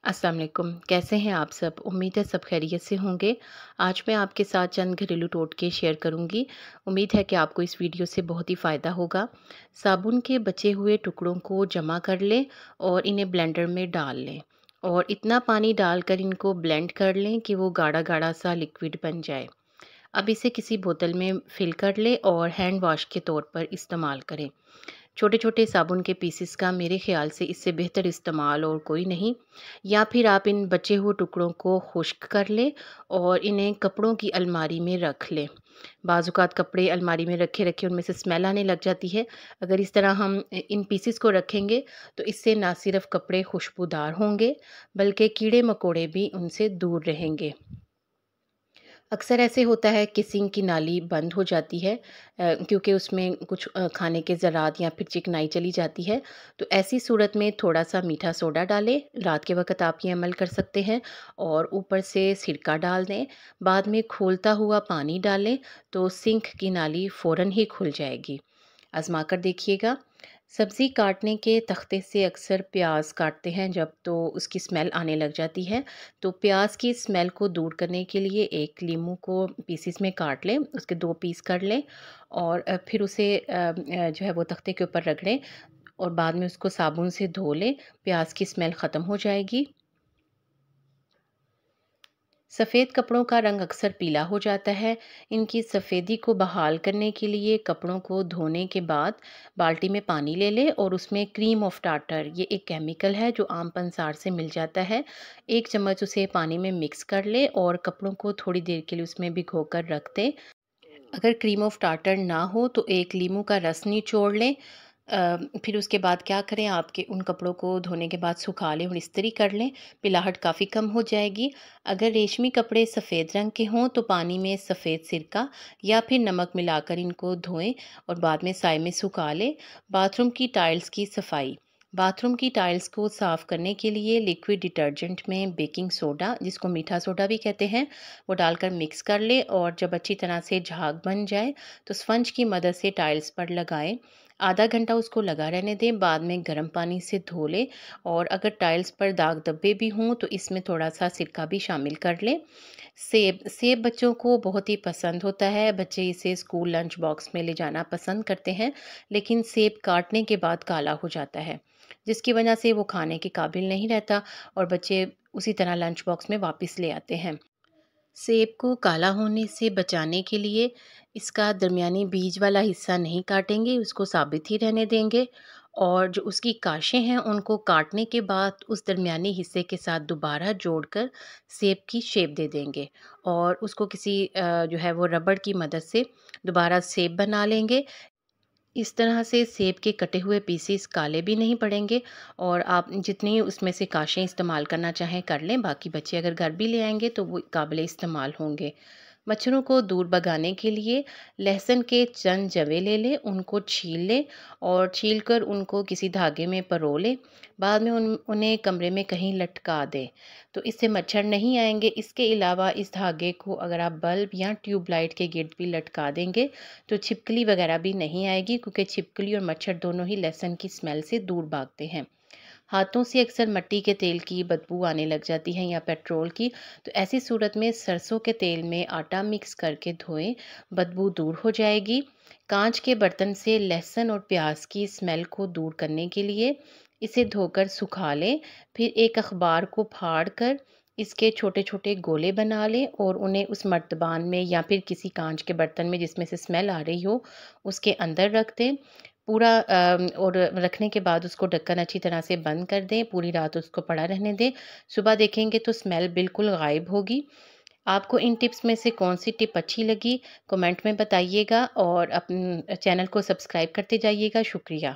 अस्सलाम वालेकुम। कैसे हैं आप सब? उम्मीद है सब खैरियत से होंगे। आज मैं आपके साथ चंद घरेलू टोटके शेयर करूंगी। उम्मीद है कि आपको इस वीडियो से बहुत ही फ़ायदा होगा। साबुन के बचे हुए टुकड़ों को जमा कर लें और इन्हें ब्लेंडर में डाल लें और इतना पानी डालकर इनको ब्लेंड कर लें कि वो गाढ़ा-गाढ़ा सा लिक्विड बन जाए। अब इसे किसी बोतल में फ़िल कर लें और हैंड वॉश के तौर पर इस्तेमाल करें। छोटे-छोटे साबुन के पीसेस का मेरे ख़्याल से इससे बेहतर इस्तेमाल और कोई नहीं। या फिर आप इन बचे हुए टुकड़ों को खुश्क कर लें और इन्हें कपड़ों की अलमारी में रख लें। बाज़ औक़ात कपड़े अलमारी में रखे-रखे उनमें से स्मेल आने लग जाती है। अगर इस तरह हम इन पीसेस को रखेंगे तो इससे ना सिर्फ़ कपड़े खुशबूदार होंगे बल्कि कीड़े-मकोड़े भी उनसे दूर रहेंगे। अक्सर ऐसे होता है कि सिंक की नाली बंद हो जाती है क्योंकि उसमें कुछ खाने के ज़रात या फिर चिकनाई चली जाती है। तो ऐसी सूरत में थोड़ा-सा मीठा सोडा डालें, रात के वक़्त आप ये अमल कर सकते हैं और ऊपर से सिरका डाल दें। बाद में खौलता हुआ पानी डालें, तो सिंक की नाली फ़ौरन ही खुल जाएगी। आज़मा कर देखिएगा। सब्ज़ी काटने के तख्ते से अक्सर प्याज काटते हैं जब तो उसकी स्मेल आने लग जाती है। तो प्याज की स्मेल को दूर करने के लिए एक लीमू को पीसेस में काट लें, उसके 2 पीस कर लें और फिर उसे जो है वो तख्ते के ऊपर रगड़ें और बाद में उसको साबुन से धो लें। प्याज की स्मेल ख़त्म हो जाएगी। सफ़ेद कपड़ों का रंग अक्सर पीला हो जाता है। इनकी सफ़ेदी को बहाल करने के लिए कपड़ों को धोने के बाद बाल्टी में पानी ले लें और उसमें क्रीम ऑफ टार्टर, ये एक केमिकल है जो आम पंसार से मिल जाता है। 1 चम्मच उसे पानी में मिक्स कर लें और कपड़ों को थोड़ी देर के लिए उसमें भिगोकर रख दें। अगर क्रीम ऑफ टार्टर ना हो तो 1 लीमू का रस निचोड़ लें। फिर उसके बाद क्या करें, आपके उन कपड़ों को धोने के बाद सुखा लें और इस्त्री कर लें, पिलाहट काफ़ी कम हो जाएगी। अगर रेशमी कपड़े सफ़ेद रंग के हों तो पानी में सफ़ेद सिरका या फिर नमक मिलाकर इनको धोएं और बाद में साए में सुखा लें। बाथरूम की टाइल्स की सफाई। बाथरूम की टाइल्स को साफ़ करने के लिए लिक्विड डिटर्जेंट में बेकिंग सोडा, जिसको मीठा सोडा भी कहते हैं, वो डालकर मिक्स कर लें और जब अच्छी तरह से झाग बन जाए तो स्पंज की मदद से टाइल्स पर लगाएं। आधा घंटा उसको लगा रहने दें, बाद में गर्म पानी से धो लें और अगर टाइल्स पर दाग धब्बे भी हों तो इसमें थोड़ा-सा सिरका भी शामिल कर लें। सेब बच्चों को बहुत ही पसंद होता है, बच्चे इसे स्कूल लंच बॉक्स में ले जाना पसंद करते हैं, लेकिन सेब काटने के बाद काला हो जाता है, जिसकी वजह से वो खाने के काबिल नहीं रहता और बच्चे उसी तरह लंच बॉक्स में वापस ले आते हैं। सेब को काला होने से बचाने के लिए इसका दरमियानी बीज वाला हिस्सा नहीं काटेंगे, उसको साबित ही रहने देंगे और जो उसकी काशें हैं उनको काटने के बाद उस दरमियानी हिस्से के साथ दोबारा जोड़कर सेब की शेप दे देंगे और उसको किसी जो है वो रबड़ की मदद से दोबारा सेब बना लेंगे। इस तरह से सेब के कटे हुए पीसेस काले भी नहीं पड़ेंगे और आप जितनी उसमें से काशें इस्तेमाल करना चाहें कर लें, बाकी बच्चे अगर घर भी ले आएँगे तो वो काबिल इस्तेमाल होंगे। मच्छरों को दूर भगाने के लिए लहसुन के चंद जवे ले लें, उनको छील लें और छीलकर उनको किसी धागे में परो लें। बाद में उन्हें कमरे में कहीं लटका दें, तो इससे मच्छर नहीं आएँगे। इसके अलावा इस धागे को अगर आप बल्ब या ट्यूबलाइट के गिर्द भी लटका देंगे तो छिपकली वगैरह भी नहीं आएगी, क्योंकि छिपकली और मच्छर दोनों ही लहसुन की स्मेल से दूर भागते हैं। हाथों से अक्सर मिट्टी के तेल की बदबू आने लग जाती है या पेट्रोल की, तो ऐसी सूरत में सरसों के तेल में आटा मिक्स करके धोएं, बदबू दूर हो जाएगी। कांच के बर्तन से लहसुन और प्याज की स्मेल को दूर करने के लिए इसे धोकर सुखा लें, फिर एक अखबार को फाड़ कर इसके छोटे-छोटे गोले बना लें और उन्हें उस मर्तबान में या फिर किसी कांच के बर्तन में जिसमें से स्मेल आ रही हो, उसके अंदर रख दें। पूरा और रखने के बाद उसको ढक्कन अच्छी तरह से बंद कर दें, पूरी रात उसको पड़ा रहने दें। सुबह देखेंगे तो स्मेल बिल्कुल गायब होगी। आपको इन टिप्स में से कौन-सी टिप अच्छी लगी, कमेंट में बताइएगा और चैनल को सब्सक्राइब करते जाइएगा। शुक्रिया।